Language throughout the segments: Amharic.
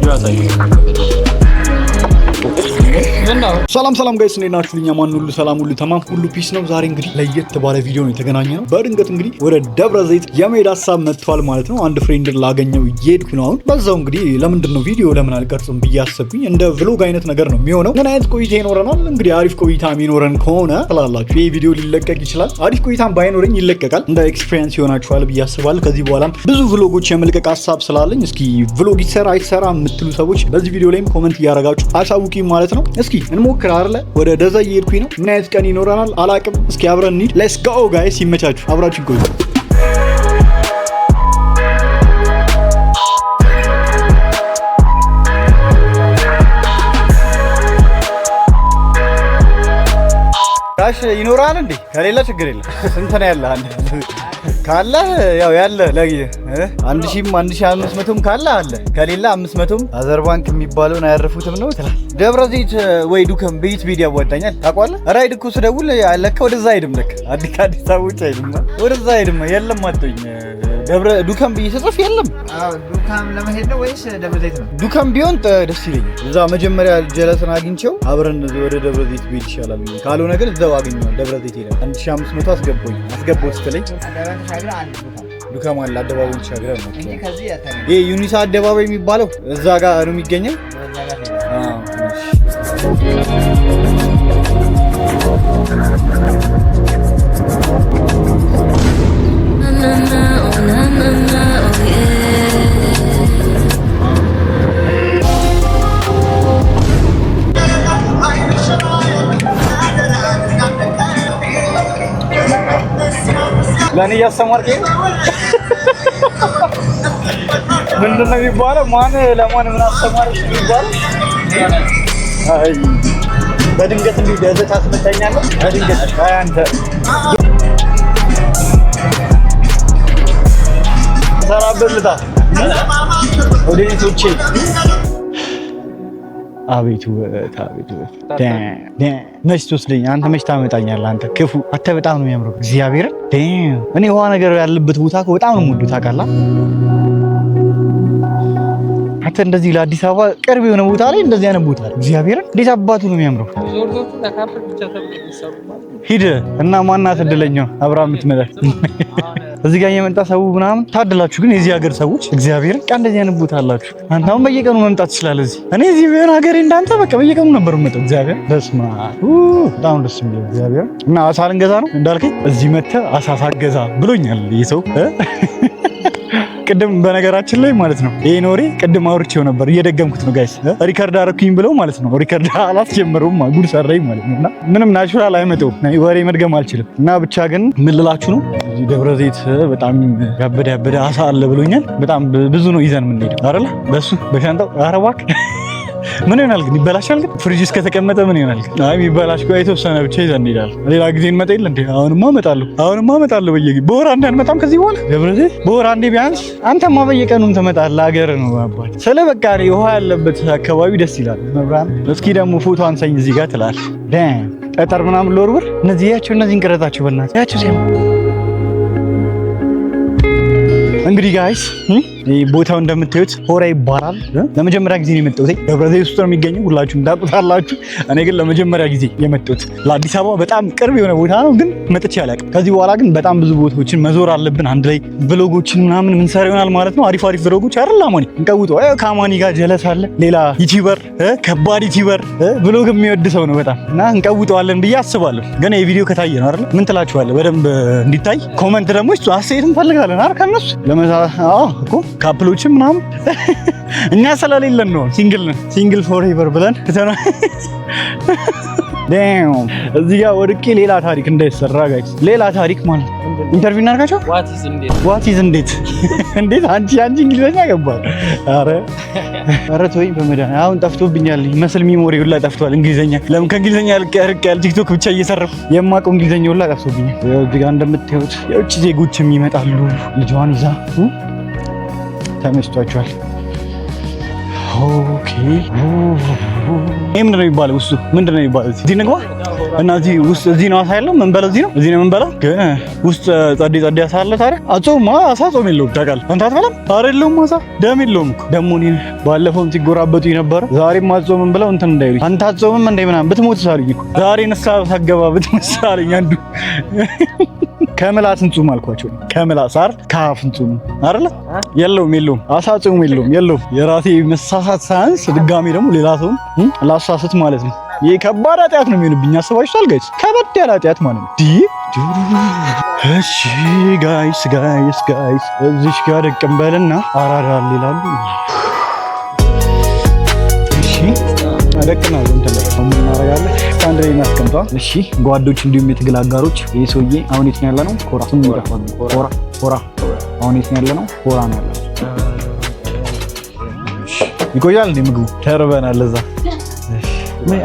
ቪዲዮ አሳየኝ። ሰላም ጋይስ እንዴት ናችሁ? እኛ ማን ሁሉ ሰላም ሁሉ ተማም ሁሉ ፒስ ነው። ዛሬ እንግዲህ ለየት ባለ ቪዲዮ ነው የተገናኘነው። በድንገት እንግዲህ ወደ ደብረ ዘይት የመሄድ ሀሳብ መጥቷል ማለት ነው። አንድ ፍሬንድ ላገኘው እየሄድኩ ነው አሁን። በዛው እንግዲህ ለምንድን ነው ቪዲዮ ለምን አልቀርጽም ብዬ አሰብኩኝ። እንደ ቭሎግ አይነት ነገር ነው የሚሆነው። ምን አይነት ቆይታ ይኖረናል? እንግዲህ አሪፍ ቆይታ የሚኖረን ከሆነ ትላላችሁ ይሄ ቪዲዮ ሊለቀቅ ይችላል። አሪፍ ቆይታም ባይኖረኝ ይለቀቃል። እንደ ኤክስፒሪየንስ ይሆናችኋል ብዬ አስባለሁ። ከዚህ በኋላም ብዙ ቭሎጎች የመልቀቅ ሀሳብ ስላለኝ እስኪ ቭሎግ ይሰራ አይሰራ የምትሉ ሰዎች በዚህ ቪዲዮ ላይም ኮመንት እያደረጋችሁ አሳውቁኝ ማለት ነው። እስኪ እንሞክር አይደለ? ወደ ደዛ እየሄድኩኝ ነው። ምን አይነት ቀን ይኖረናል አላቅም። እስኪ አብረን እንሂድ። ሌትስ ጎ ጋይስ። ይመቻችሁ፣ አብራችሁ ቆዩ። ካሽ ይኖራል እንዴ? ከሌላ ችግር የለም። ስንት ነው ያለ? አንድ ካለ ያው ያለ ለጊዜ 1000ም 1500ም ካለ አለ፣ ከሌላ 500ም አዘር ባንክ የሚባለውን አያርፉትም ነው ትላል። ደብረ ዘይት ወይ ዱከም ቤት ቢድ ያዋጣኛል ታውቃለህ። ራይድ እኮ ስደውል ለካ ወደዛ አይደለም፣ ለካ አዲስ አበባ አይደለም፣ ወደዛ አይደለም። የለም አጥቶኝ ደብረ ዱከም ብዬ ስጽፍ የለም። ዱከም ለመሄድ ነው ወይስ ደብረ ዘይት ነው? ዱከም ቢሆን ደስ ይለኛል። እዛ መጀመሪያ ጀለስን አግኝቼው አብረን ወደ ደብረ ዘይት ቤት ይሻላል። ካልሆነ ግን እዛው አገኘዋል። ደብረ ዘይት ሄደ 1500 አስገባው ስትለኝ ዱከም አለ አደባባይ ተሻግረን ነው። ይሄ ዩኒሳ አደባባይ የሚባለው እዛ ጋር ነው የሚገኘው። ለኔ ያስተማርከኝ ምንድን ነው የሚባለው? ማን ለማን ምን አስተማረሽ የሚባለው? አይ በድንገት እንዲህ ደዘታ ትመታኛለህ። በድንገት አይ አንተ ሰራበልታ ወዴቶቼ አቤቱ መች ትወስደኝ አንተ? መች ታመጣኛለህ አንተ? ክፉ አንተ በጣም ነው የሚያምረው እግዚአብሔርን። እኔ ውሃ ነገር ያለበት ቦታ እኮ በጣም ነው የምወደው ታውቃለህ። አንተ እንደዚህ ለአዲስ አበባ ቅርብ የሆነ ቦታ ላይ እንደዚህ አይነት ቦታ እግዚአብሔርን እንዴት አባቱ ነው የሚያምረው። ሂድ እና ማናት እድለኛው አብርሃም የምትመጣ እዚህ ጋር የመጣ ሰው ምናምን ታድላችሁ። ግን የዚህ ሀገር ሰዎች እግዚአብሔርን ቃ እንደዚህ አይነት ቦታ አላችሁ። አንተ አሁን በየቀኑ መምጣት ትችላለህ እዚህ። እኔ እዚህ ቢሆን ሀገሬ እንዳንተ በቃ በየቀኑ ነበር የምመጣው። እግዚአብሔር በስመ አብ በጣም ደስ የሚለው እግዚአብሔር። እና አሳ ልንገዛ ነው እንዳልከኝ እዚህ መተህ አሳ ሳትገዛ ብሎኛል ይህ ሰው። ቅድም በነገራችን ላይ ማለት ነው ይሄን ወሬ ቅድም አውርቼው ነበር፣ እየደገምኩት ነው ጋይስ። ሪከርድ አረኩኝ ብለው ማለት ነው ሪከርድ አላስጀመሩም፣ ጉድ ሰራኝ ማለት ነው። እና ምንም ናቹራል አይመጣውም፣ ወሬ መድገም አልችልም። እና ብቻ ግን ምን ልላችሁ ነው እዚህ ደብረ ዘይት በጣም ያበደ አሳ አለ ብሎኛል። በጣም ብዙ ነው ይዘን የምንሄደው አይደለ? በሱ በሻንጣው ኧረ እባክህ ምን ይሆናል ግን? ይበላሻል ግን? ፍሪጅ ውስጥ ከተቀመጠ ምን ይሆናል? አይ የሚበላሽ እኮ የተወሰነ ብቻ ይዘን እንሄዳለን። ሌላ ጊዜ እንመጣ የለ እንዴ? አሁንማ እመጣለሁ በየጊዜው። በወር አንዴ አንመጣም ከዚህ በኋላ ደብረ ዘይት? በወር አንዴ ቢያንስ። አንተማ በየቀኑም ትመጣለህ። ሀገር ነው አባት። ስለ በቃ ውሃ ያለበት አካባቢ ደስ ይላል። መብራን እስኪ ደግሞ ፎቶ አንሳኝ እዚህ ጋር ትላለህ። ጠጠር ምናምን ልወርውር። እነዚህን ቅረጻቸው በእናትህ ያቸው ሲያም እንግዲህ ጋይስ ቦታው እንደምታዩት ሆራ ይባላል። ለመጀመሪያ ጊዜ ነው የመጣሁት። ደብረ ዘይት ውስጥ ነው የሚገኘው፣ ሁላችሁም ታውቁታላችሁ። እኔ ግን ለመጀመሪያ ጊዜ የመጣሁት ለአዲስ አበባ በጣም ቅርብ የሆነ ቦታ ነው፣ ግን መጥቼ አላውቅም። ከዚህ በኋላ ግን በጣም ብዙ ቦታዎችን መዞር አለብን። አንድ ላይ ቭሎጎችን ምናምን ምንሰራ ይሆናል ማለት ነው። አሪፍ ቭሎጎች አይደል? አማኒ እንቀውጠው። ከአማኒ ጋር ጀለስ አለ፣ ሌላ ዩቲዩበር፣ ከባድ ዩቲዩበር ቭሎግ የሚወድ ሰው ነው በጣም እና እንቀውጠዋለን ብዬ አስባለሁ። ግን የቪዲዮ ከታየ ነው አይደል? ምን ትላችኋለህ? በደንብ እንዲታይ ኮመንት ደግሞ አስተያየት እንፈልጋለን አይደል? ከነሱ እኮ ካፕሎችም ምናምን እኛ ስለሌለን ነው ሲንግል ፎሬቨር ብለን እዚህ ጋር ወድቄ ሌላ ታሪክ እንዳይሰራ ጋይስ፣ ሌላ ታሪክ ማለት ኢንተርቪው እናርጋቸው። ዋት ኢዝ እንዴት አንቺ እንግሊዘኛ ገባል? ኧረ ተወኝ በመድኃኒዓለም አሁን ጠፍቶብኛል። መስል ሚሞሪ ሁላ ጠፍቷል። እንግሊዘኛ ለምን ከእንግሊዘኛ ርቅ ያለ ቲክቶክ ብቻ እየሰራሁ የማውቀው እንግሊዘኛ ሁላ ጠፍቶብኛል። እዚህ ጋር እንደምታዩት የውጭ ዜጎችም ይመጣሉ። ልጇን ይዛ ተመስጧቸዋል። ኦኬ ይሄ ምንድን ነው የሚባለው? ውስጡ ምንድን ነው የሚባለው? እዚህ እንግባ እና እዚህ ውስጥ እዚህ ነው አሳ ያለው። ምን በለው እዚህ ነው የምንበላው። ግን ውስጥ ጸዴ አሳ አለ። ታዲያ አጾም አሳ ጾም የለውም ታውቃለህ። አንተ አትበላም? ኧረ የለውም አሳ ደም የለውም እኮ። ደግሞ እኔ ባለፈውም ሲጎራበጡኝ ነበረ። ዛሬም አጾምም ብለው እንትን እንዳይሉኝ አንተ አጾምም እንደ ምናምን ብትሞት ሳሉኝ እኮ ዛሬ ንስሓ ሳገባ ብትሞት ሳሉኝ አንዱ ከምላስ እንጹም አልኳቸው። ከምላስ አይደል ከአፍ እንጹም አይደል? የለውም አሳ ጾም የለውም። የራሴ መሳሳት ሳያንስ ድጋሜ ደግሞ ሌላ ሰው ላሳስት ማለት ነው። ይሄ ከባድ ኃጢአት ነው የሚሆንብኝ። አስባችኋል ጋይስ? ከበድ ያለ ኃጢአት ማለት ነው። እሺ ጋይስ እዚሽ ጋር ደቅንበልና አራዳል ይላሉ። እሺ አደቅናለሁ እንተለፈው ምን እናደርጋለን? አንድ ላይ እናስቀምጠዋል። እሺ ጓዶች እንዲሁም የትግል አጋሮች ይሄ ሰውዬ አሁን የት ነው ያለነው? ኮራ አሁን የት ነው ያለነው? ኮራ ነው ያለነው። ይቆያል እንዴ ምግቡ? ተርበናል እዛ።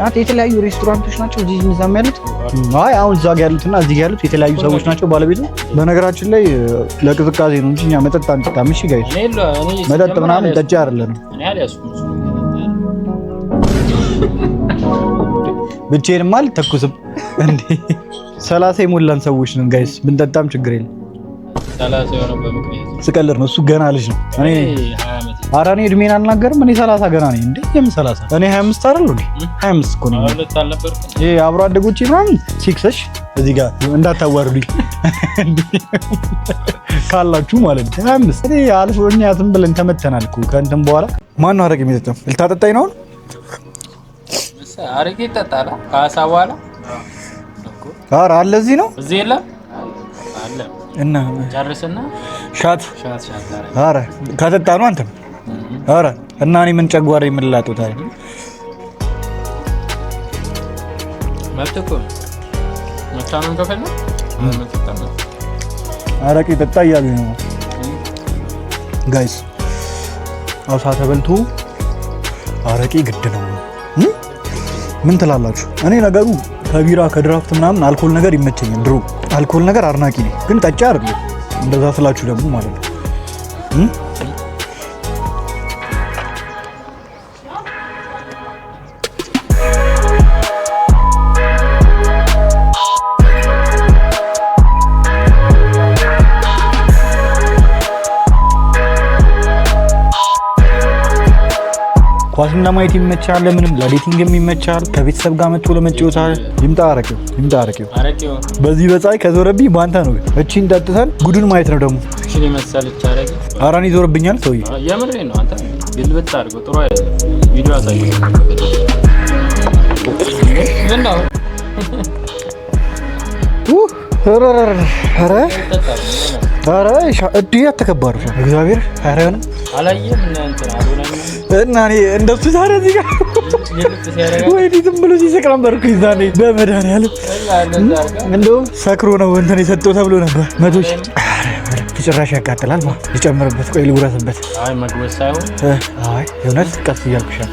አት የተለያዩ ሬስቶራንቶች ናቸው እዚህ ምዛም ያሉት። አይ አሁን እዛ ጋር ያሉትና እዚህ ጋር ያሉት የተለያዩ ሰዎች ናቸው። ባለቤቱ በነገራችን ላይ ለቅዝቃዜ ነው እንጂ እኛ መጠጥ አንጠጣም። እሺ ጋይስ መጠጥ ምናምን ጠጪ አይደለንም። ብቻዬንማ አልተኩስም እንዴ 30 የሞላን ሰዎች ነን ጋይስ። ብንጠጣም ችግር የለም። 30 የሆነው በምክንያት ስቀልድ ነው። እሱ ገና ልጅ ነው። እኔ ኧረ እኔ እድሜን አልናገርም። እኔ 30 ገና ነኝ እንዴ። የምን 30? እኔ 25 አይደል እንዴ? 25 እኮ ነው። ይሄ አብሮ አደጎቼ ምናምን ሲክሰሽ እዚህ ጋር እንዳታዋርዱኝ ካላችሁ ማለት ነው። 25 እኔ አልፎኛ ዝም ብለን ተመተናል እኮ ከእንትን በኋላ ማን ነው አረቄ የሚጠጣው? ልታጠጣኝ ነው? አረቄ ይጠጣላ ከአሳ በኋላ ኧረ አለ እዚህ ነው እዚህ የለም አለ እና ጨርስና ሻት ኧረ ካጠጣ ነው አንተም ኧረ እና እኔ ምን ጨጓራ የምላጠው ታዲያ መጥቶ መጣነው ከፈለ አረቄ ጠጣ እያሉኝ ነው ጋይስ። አውሳ ተበልቶ አረቄ ግድ ነው። ምን ትላላችሁ? እኔ ነገሩ ከቢራ ከድራፍት ምናምን አልኮል ነገር ይመቸኛል። ድሮ አልኮል ነገር አድናቂ ነኝ፣ ግን ጠጪ አይደለም። እንደዛ ስላችሁ ደግሞ ማለት ነው ኳስም ለማየት ይመቻል። ለምንም ለዴቲንግም ይመቻል። ከቤተሰብ ጋር መጥቶ ለመጫወት ይምጣ አረቄው። በዚህ በፀሐይ ከዞረብኝ ባንተ ነው። እቺን ጠጥተን ጉዱን ማየት ነው ደግሞ። እሺ መሰለች አረቄ አራኒ ዞርብኛል ሰውዬ። የምሬ ነው። አንተ ግልብጥ አድርገው ጥሩ አይደለም። ቪዲዮ አሳየው። ምነው ኧረ እድይ አተከባሩ እግዚአብሔር አረን አላየም እና እኔ እንደሱ ታዲያ እዚህ ጋር ወይኔ ዝም ብሎ ሲስቅ ነበር እኮ ይዛኔ በመድኃኒዓለም እንደውም ሰክሮ ነው እንትን የሰጠው ተብሎ ነበር። 100 ሺህ ጭራሽ ያቃጥላል። ልጨምርበት፣ ቆይ ልጉረስበት። አይ መግበስ ሳይሆን አይ የእውነት ቀስ እያልኩሽ ነው።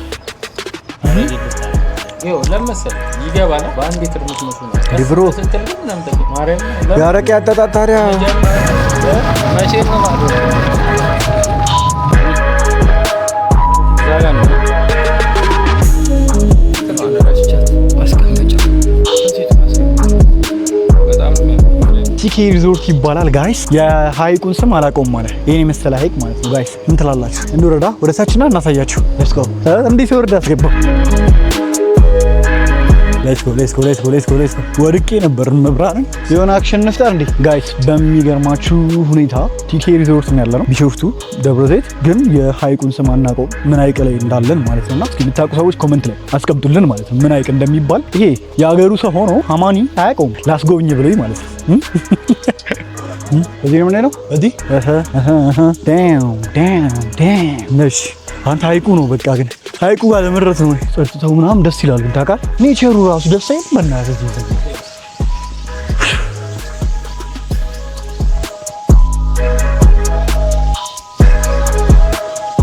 ለመሰል ይገባል። በአንድ ትርምስ መስሎ ነው ዲብሮ ያረቄ አጠጣጥ ታዲያ መቼ ነው ማለት ቲኬ ሪዞርት ይባላል ጋይስ። የሀይቁን ስም አላውቀውም ማለት ይሄን የመሰለ ሀይቅ ማለት ነው ጋይስ። ምን ትላላችሁ? እንውረዳ ወደ ታችና እናሳያችሁ። ሌትስ ጎ እንዴት ወርዳ አስገባው። ሌትስ ጎ ወድቄ ነበር። መብራን የሆነ አክሽን ነፍጣ እንዴ ጋይስ። በሚገርማችሁ ሁኔታ ቲኬ ሪዞርት ነው ያለነው ቢሾፍቱ ደብረ ዘይት፣ ግን የሀይቁን ስም አናውቀውም ምን ሀይቅ ላይ እንዳለን ማለት ነውና እስኪ የምታውቁ ሰዎች ኮሜንት ላይ አስቀምጡልን ማለት ነው ምን ሀይቅ እንደሚባል። ይሄ የሀገሩ ሰው ሆኖ አማኒ አያውቀውም ላስጎብኝ ብሎኝ ማለት ነው። እዚህ ነው የምንሄደው። እዚህ ነሽ አንተ ሀይቁ ነው በቃ። ግን ሀይቁ ጋር ለመድረስ ነው። ጸጥታው ምናምን ደስ ይላል። ግን ታውቃለህ ኔቸሩ ራሱ ደስ አይልም? በእናትህ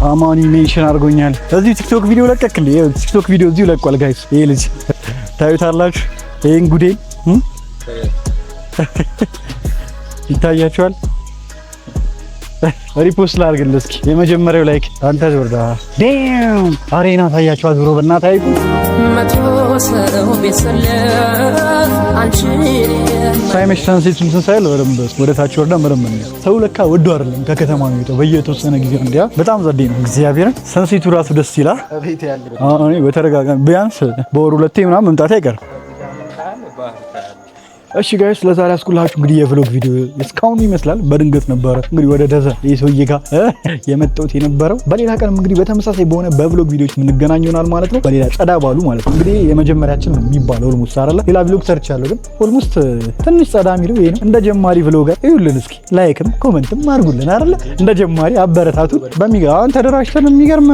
አማኒ ሜንሽን አድርጎኛል። እዚህ ቲክቶክ ቪዲዮ ለቀቅ እንዴ? ቲክቶክ ቪዲዮ እዚሁ ለቋል ጋይስ። ይሄ ልጅ ታዩታላችሁ። ይሄን ጉዴን ይታያችኋል። ሪፖስት ላድርግልህ እስኪ የመጀመሪያው ላይክ አንተ ወርዳ ዳም አሬና ታያችሁ አዝሮ በእናት አይቁ መቶ ሰው ቢሰለፍ አንቺ ሳይመሽ ትራንዚት ሳይል ወደ ታች ወርዳ መረመን ሰው ለካ ወዶ አይደለም ከከተማ ነው የወጣው በየተወሰነ ጊዜ እንዲያ በጣም ዘዴ ነው እግዚአብሔርን ሰንሲቱ ራሱ ደስ ይላል እኔ በተረጋጋሚ ቢያንስ በወር ሁለቴ ምናምን መምጣት አይቀርም እሺ ጋይስ ለዛሬ አስኩላችሁ እንግዲህ የቭሎግ ቪዲዮ እስካሁን ይመስላል በድንገት ነበረ እንግዲህ ወደ ደዘ የሰውዬ ጋር የመጣሁት የነበረው በሌላ ቀን እንግዲህ በተመሳሳይ በሆነ በቭሎግ ቪዲዮዎች የምንገናኝ ይሆናል ማለት ነው በሌላ ጸዳ ባሉ ማለት ነው እንግዲህ የመጀመሪያችን ነው የሚባለው ኦልሞስት አይደለ ሌላ ቪሎግ ሰርቻለሁ ግን ኦልሞስት ትንሽ ጸዳ የሚለው ይሄ ነው እንደ ጀማሪ ቭሎገር ይሁልን እስኪ ላይክም ኮሜንትም አድርጉልን አይደለ እንደ ጀማሪ አበረታቱ በሚገርም ተደራጅተን የሚገርም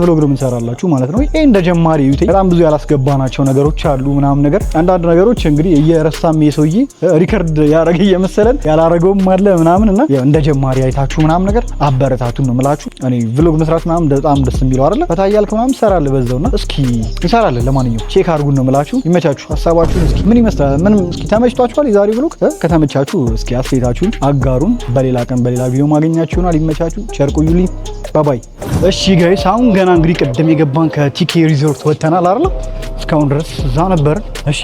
ቭሎግ ነው የምንሰራላችሁ ማለት ነው ይሄ እንደ ጀማሪ ይሁት በጣም ብዙ ያላስገባናቸው ነገሮች አሉ ምናምን ነገር አንዳንድ ነገሮች እንግዲህ እየረሳም ሰውዬ ሪከርድ ያረገ የመሰለን ያላረገውም አለ ምናምን እና እንደ ጀማሪ አይታችሁ ምናምን ነገር አበረታቱን ነው የምላችሁ እኔ ቭሎግ መስራት ምናምን በጣም ደስ የሚለው አይደለ ፈታያልክ ምናምን ሰራለ በዛውና እስኪ እንሰራለን ለማንኛውም ቼክ አድርጉን ነው የምላችሁ ይመቻችሁ ሐሳባችሁን እስኪ ምን ይመስላል ምንም እስኪ ተመችቷችኋል የዛሬ ቭሎግ ከተመቻችሁ እስኪ አስተያየታችሁን አጋሩን በሌላ ቀን በሌላ ቪዲዮ ማገኛችሁናል ይመቻችሁ ቸር ቆዩልኝ ባይ እሺ ጋይስ አሁን ገና እንግዲህ ቀደም የገባን ከቲኬ ሪዞርት ወተናል አይደል እስካሁን ድረስ እዛ ነበር እሺ